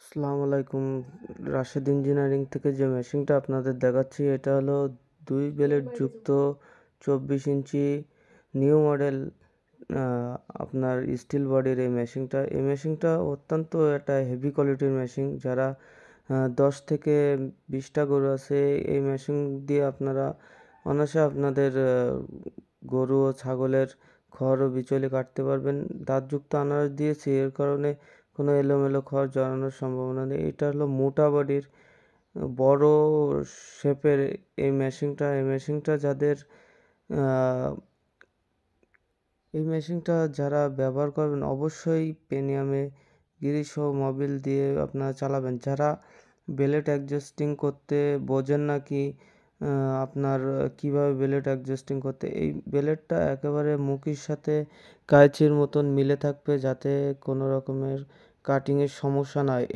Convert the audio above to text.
আসসালামু আলাইকুম। রাশেদ ইঞ্জিনিয়ারিং থেকে যে মেশিনটা আপনাদের দেখাচ্ছি এটা হলো 2 ব্লেড যুক্ত 24 ইঞ্চি নিউ মডেল আপনার স্টিল বডির এই মেশিনটা অত্যন্ত একটা হেভি কোয়ালিটির মেশিন। যারা 10 থেকে 20টা গরু আছে এই মেশিন দিয়ে আপনারা অনায়াসে আপনাদের গরু ও ছাগলের খড় ও বিচুলি কাটতে পারবেন। দাঁতযুক্ত আনারস দিয়েছি এর কারণে কোনো এলোমেলো খড় জড়ানোর সম্ভাবনা নেই। এটা হলো মোটা বডির বড় শেপের এই মেশিনটা আহ, যারা ব্যবহার করবেন অবশ্যই পেনিয়ামে গিরিশ ও মোবিল দিয়ে আপনারা চালাবেন। যারা বেলেট অ্যাডজাস্টিং করতে বোঝেন না কি আপনার কিভাবে বেলেট অ্যাডজাস্টিং করতে, এই বেলেটটা একেবারে মুখির সাথে কাঁচির মতন মিলে থাকবে যাতে কোনো রকমের কাটিংয়ের সমস্যা না হয়।